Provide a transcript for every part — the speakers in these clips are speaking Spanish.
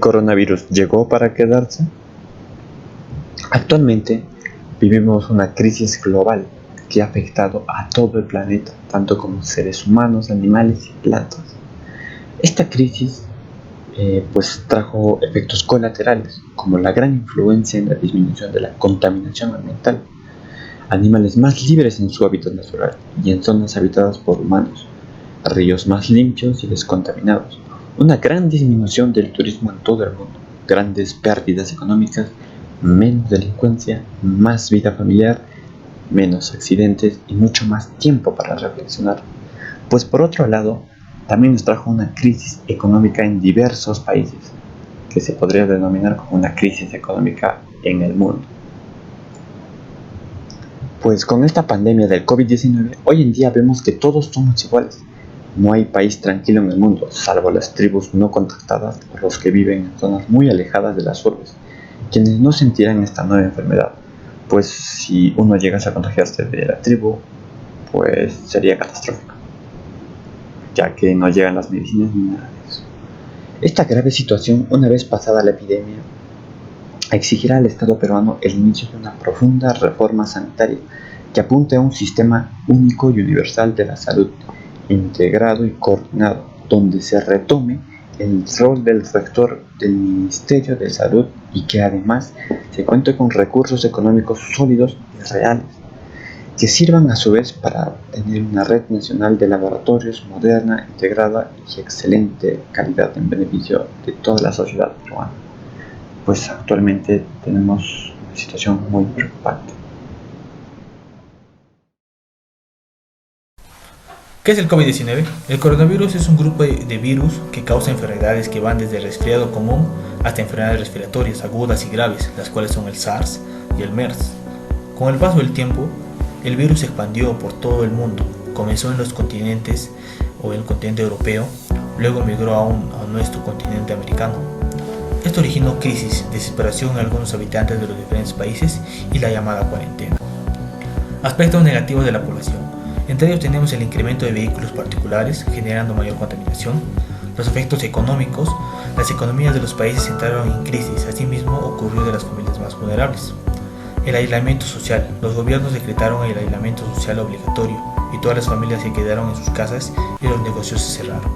coronavirus llegó para quedarse? Actualmente vivimos una crisis global que ha afectado a todo el planeta, tanto como seres humanos, animales y plantas. Esta crisis pues trajo efectos colaterales, como la gran influencia en la disminución de la contaminación ambiental, animales más libres en su hábitat natural y en zonas habitadas por humanos, ríos más limpios y descontaminados, una gran disminución del turismo en todo el mundo, grandes pérdidas económicas, menos delincuencia, más vida familiar, menos accidentes y mucho más tiempo para reflexionar. Pues por otro lado, también nos trajo una crisis económica en diversos países, que se podría denominar como una crisis económica en el mundo. Pues con esta pandemia del COVID-19, hoy en día vemos que todos somos iguales. No hay país tranquilo en el mundo, salvo las tribus no contactadas o los que viven en zonas muy alejadas de las urbes, quienes no sentirán esta nueva enfermedad, pues si uno llegase a contagiarse de la tribu, pues sería catastrófico, ya que no llegan las medicinas ni nada de eso. Esta grave situación, una vez pasada la epidemia, exigirá al Estado peruano el inicio de una profunda reforma sanitaria que apunte a un sistema único y universal de la salud, integrado y coordinado, donde se retome el rol del rector del Ministerio de Salud y que además se cuente con recursos económicos sólidos y reales, que sirvan a su vez para tener una red nacional de laboratorios moderna, integrada y excelente calidad en beneficio de toda la sociedad peruana. Pues actualmente tenemos una situación muy preocupante. ¿Qué es el COVID-19? El coronavirus es un grupo de virus que causa enfermedades que van desde el resfriado común hasta enfermedades respiratorias agudas y graves, las cuales son el SARS y el MERS. Con el paso del tiempo, el virus se expandió por todo el mundo. Comenzó en los continentes o en el continente europeo, luego migró a nuestro continente americano. Esto originó crisis, desesperación en algunos habitantes de los diferentes países y la llamada cuarentena. Aspectos negativos de la población. Entre ellos tenemos el incremento de vehículos particulares, generando mayor contaminación, los efectos económicos, las economías de los países entraron en crisis, asimismo ocurrió de las familias más vulnerables. El aislamiento social. Los gobiernos decretaron el aislamiento social obligatorio y todas las familias se quedaron en sus casas y los negocios se cerraron.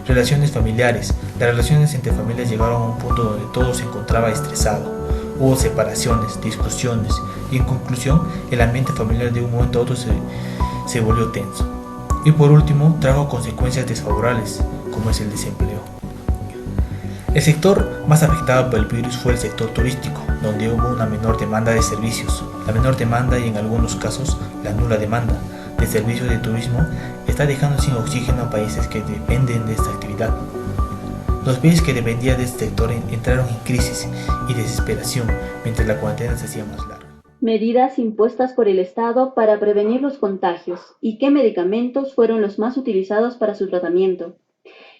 Relaciones familiares. Las relaciones entre familias llegaron a un punto donde todo se encontraba estresado. Hubo separaciones, discusiones y en conclusión el ambiente familiar de un momento a otro se volvió tenso. Y por último, trajo consecuencias desfavorables, como es el desempleo. El sector más afectado por el virus fue el sector turístico, donde hubo una menor demanda de servicios. La menor demanda y en algunos casos la nula demanda de servicios de turismo está dejando sin oxígeno a países que dependen de esta actividad. Los países que dependían de este sector entraron en crisis y desesperación mientras la cuarentena se hacía más larga. Medidas impuestas por el Estado para prevenir los contagios y qué medicamentos fueron los más utilizados para su tratamiento.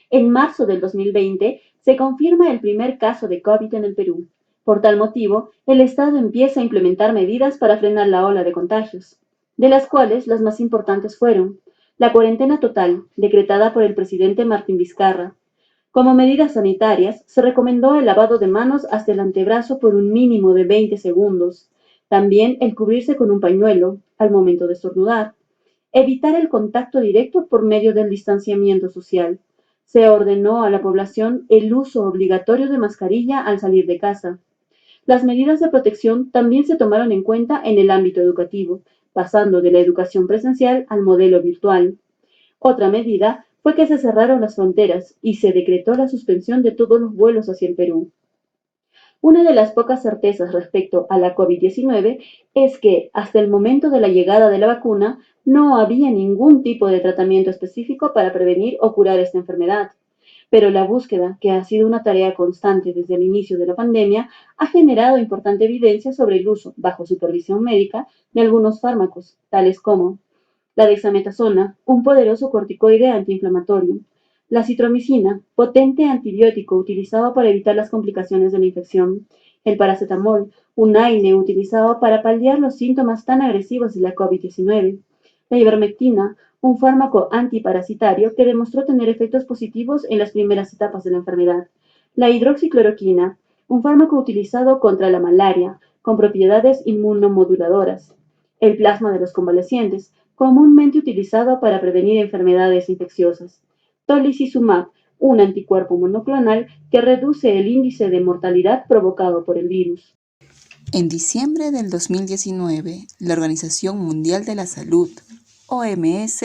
En marzo del 2020 se confirma el primer caso de COVID en el Perú. Por tal motivo, el Estado empieza a implementar medidas para frenar la ola de contagios, de las cuales las más importantes fueron la cuarentena total, decretada por el presidente Martín Vizcarra. Como medidas sanitarias, se recomendó el lavado de manos hasta el antebrazo por un mínimo de 20 segundos. También el cubrirse con un pañuelo al momento de estornudar. Evitar el contacto directo por medio del distanciamiento social. Se ordenó a la población el uso obligatorio de mascarilla al salir de casa. Las medidas de protección también se tomaron en cuenta en el ámbito educativo, pasando de la educación presencial al modelo virtual. Otra medida fue que se cerraron las fronteras y se decretó la suspensión de todos los vuelos hacia el Perú. Una de las pocas certezas respecto a la COVID-19 es que, hasta el momento de la llegada de la vacuna, no había ningún tipo de tratamiento específico para prevenir o curar esta enfermedad. Pero la búsqueda, que ha sido una tarea constante desde el inicio de la pandemia, ha generado importante evidencia sobre el uso, bajo supervisión médica, de algunos fármacos, tales como la dexametasona, un poderoso corticoide antiinflamatorio; la citromicina, potente antibiótico utilizado para evitar las complicaciones de la infección; el paracetamol, un AINE utilizado para paliar los síntomas tan agresivos de la COVID-19; la ivermectina, un fármaco antiparasitario que demostró tener efectos positivos en las primeras etapas de la enfermedad; La hidroxicloroquina, un fármaco utilizado contra la malaria, con propiedades inmunomoduladoras. El plasma de los convalecientes, comúnmente utilizado para prevenir enfermedades infecciosas. Tolicizumab, un anticuerpo monoclonal que reduce el índice de mortalidad provocado por el virus. En diciembre del 2019, la Organización Mundial de la Salud, OMS,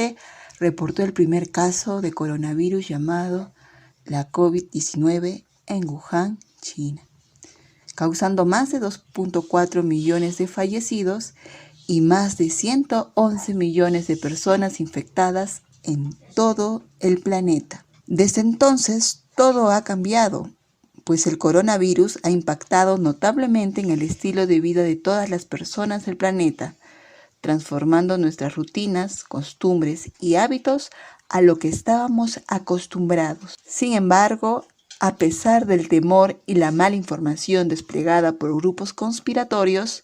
reportó el primer caso de coronavirus llamado la COVID-19 en Wuhan, China, causando más de 2.4 millones de fallecidos y más de 111 millones de personas infectadas en todo el planeta. Desde entonces, todo ha cambiado, pues el coronavirus ha impactado notablemente en el estilo de vida de todas las personas del planeta, transformando nuestras rutinas, costumbres y hábitos a lo que estábamos acostumbrados. Sin embargo, a pesar del temor y la mala información desplegada por grupos conspiratorios,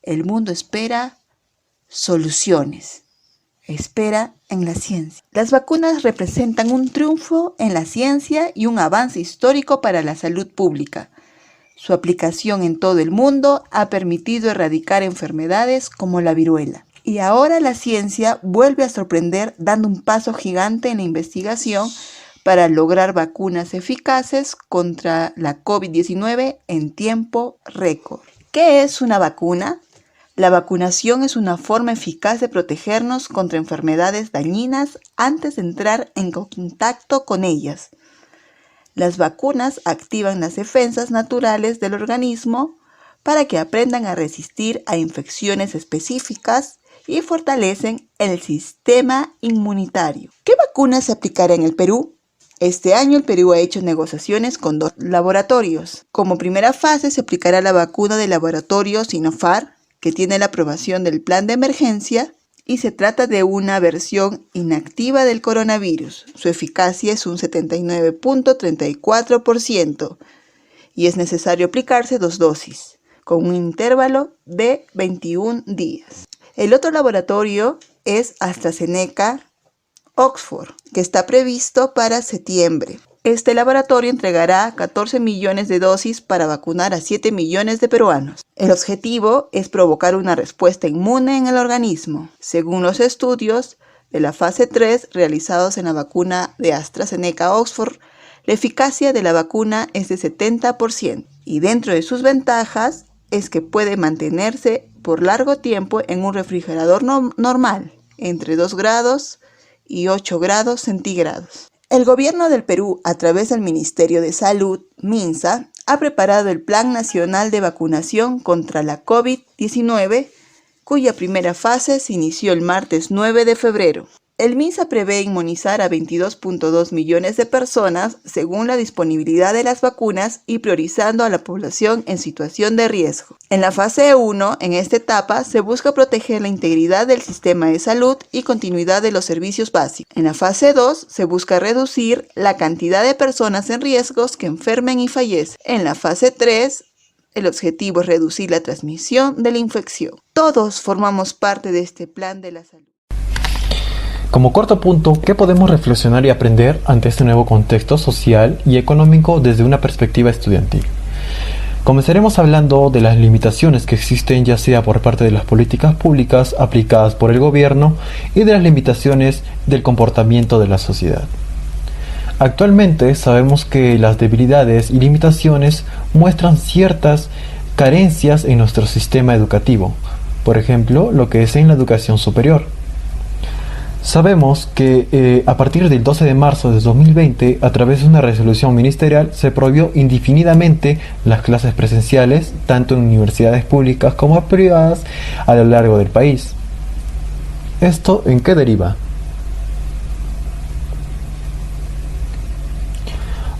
el mundo espera soluciones. Espera en la ciencia. Las vacunas representan un triunfo en la ciencia y un avance histórico para la salud pública. Su aplicación en todo el mundo ha permitido erradicar enfermedades como la viruela. Y ahora la ciencia vuelve a sorprender dando un paso gigante en la investigación para lograr vacunas eficaces contra la COVID-19 en tiempo récord. ¿Qué es una vacuna? La vacunación es una forma eficaz de protegernos contra enfermedades dañinas antes de entrar en contacto con ellas. Las vacunas activan las defensas naturales del organismo para que aprendan a resistir a infecciones específicas y fortalecen el sistema inmunitario. ¿Qué vacuna se aplicará en el Perú? Este año el Perú ha hecho negociaciones con 2 laboratorios. Como primera fase se aplicará la vacuna del laboratorio Sinopharm, que tiene la aprobación del plan de emergencia y se trata de una versión inactiva del coronavirus. Su eficacia es un 79.34% y es necesario aplicarse 2 dosis, con un intervalo de 21 días. El otro laboratorio es AstraZeneca Oxford, que está previsto para septiembre. Este laboratorio entregará 14 millones de dosis para vacunar a 7 millones de peruanos. El objetivo es provocar una respuesta inmune en el organismo. Según los estudios de la fase 3 realizados en la vacuna de AstraZeneca Oxford, la eficacia de la vacuna es de 70% y dentro de sus ventajas es que puede mantenerse por largo tiempo en un refrigerador normal, entre 2 grados y 8 grados centígrados. El gobierno del Perú, a través del Ministerio de Salud, MINSA, ha preparado el Plan Nacional de Vacunación contra la COVID-19, cuya primera fase se inició el martes 9 de febrero. El MINSA prevé inmunizar a 22.2 millones de personas según la disponibilidad de las vacunas y priorizando a la población en situación de riesgo. En la fase 1, en esta etapa, se busca proteger la integridad del sistema de salud y continuidad de los servicios básicos. En la fase 2, se busca reducir la cantidad de personas en riesgos que enfermen y fallecen. En la fase 3, el objetivo es reducir la transmisión de la infección. Todos formamos parte de este plan de la salud. Como cuarto punto, ¿qué podemos reflexionar y aprender ante este nuevo contexto social y económico desde una perspectiva estudiantil? Comenzaremos hablando de las limitaciones que existen ya sea por parte de las políticas públicas aplicadas por el gobierno y de las limitaciones del comportamiento de la sociedad. Actualmente sabemos que las debilidades y limitaciones muestran ciertas carencias en nuestro sistema educativo, por ejemplo, lo que es en la educación superior. Sabemos que a partir del 12 de marzo de 2020, a través de una resolución ministerial, se prohibió indefinidamente las clases presenciales, tanto en universidades públicas como privadas, a lo largo del país. ¿Esto en qué deriva?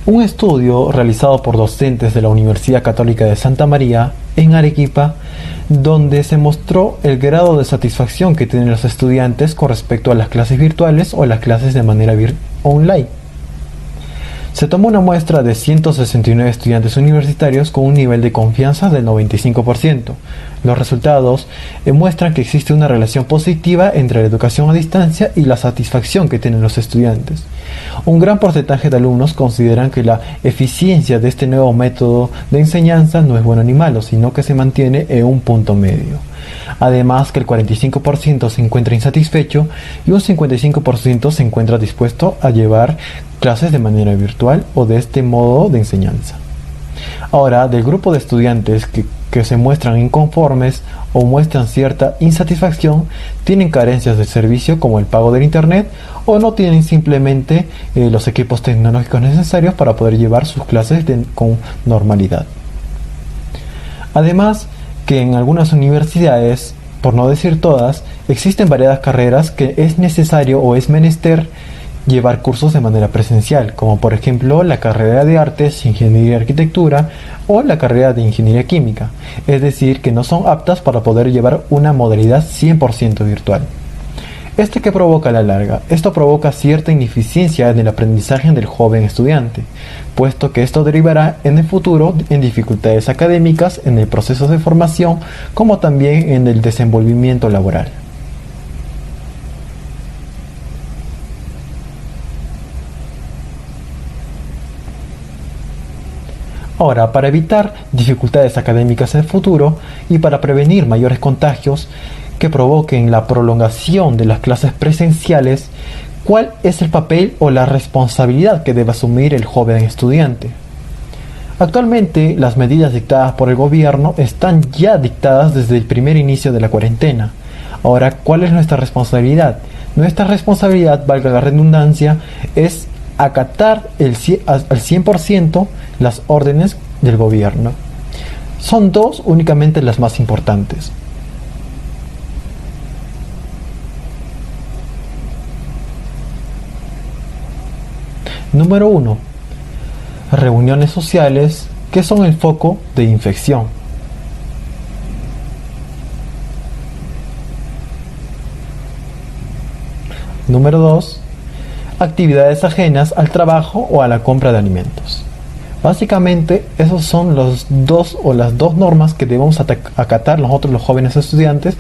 Un estudio realizado por docentes de la Universidad Católica de Santa María, en Arequipa, donde se mostró el grado de satisfacción que tienen los estudiantes con respecto a las clases virtuales o las clases de manera online. Se tomó una muestra de 169 estudiantes universitarios con un nivel de confianza del 95%. Los resultados muestran que existe una relación positiva entre la educación a distancia y la satisfacción que tienen los estudiantes. Un gran porcentaje de alumnos consideran que la eficiencia de este nuevo método de enseñanza no es bueno ni malo, sino que se mantiene en un punto medio. Además que el 45% se encuentra insatisfecho y un 55% se encuentra dispuesto a llevar clases de manera virtual o de este modo de enseñanza. Ahora, del grupo de estudiantes que se muestran inconformes o muestran cierta insatisfacción, tienen carencias de servicio como el pago del internet o no tienen simplemente los equipos tecnológicos necesarios para poder llevar sus clases con normalidad. Además, que en algunas universidades, por no decir todas, existen variadas carreras que es necesario o es menester llevar cursos de manera presencial, como por ejemplo la carrera de artes, ingeniería y arquitectura o la carrera de ingeniería química, es decir, que no son aptas para poder llevar una modalidad 100% virtual. ¿Esto qué provoca a la larga? Esto provoca cierta ineficiencia en el aprendizaje del joven estudiante, puesto que esto derivará en el futuro en dificultades académicas, en el proceso de formación, como también en el desenvolvimiento laboral. Ahora, para evitar dificultades académicas en el futuro y para prevenir mayores contagios que provoquen la prolongación de las clases presenciales, ¿cuál es el papel o la responsabilidad que debe asumir el joven estudiante? Actualmente, las medidas dictadas por el gobierno están ya dictadas desde el primer inicio de la cuarentena. Ahora, ¿cuál es nuestra responsabilidad? Nuestra responsabilidad, valga la redundancia, es acatar al 100% las órdenes del gobierno. Son dos únicamente las más importantes. Número 1. Reuniones sociales que son el foco de infección. Número 2. Actividades ajenas al trabajo o a la compra de alimentos. Básicamente, esos son las dos normas que debemos acatar nosotros los jóvenes estudiantes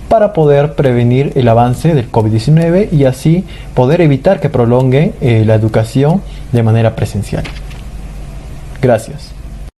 para poder prevenir el avance del COVID-19 y así poder evitar que prolongue la educación de manera presencial. Gracias.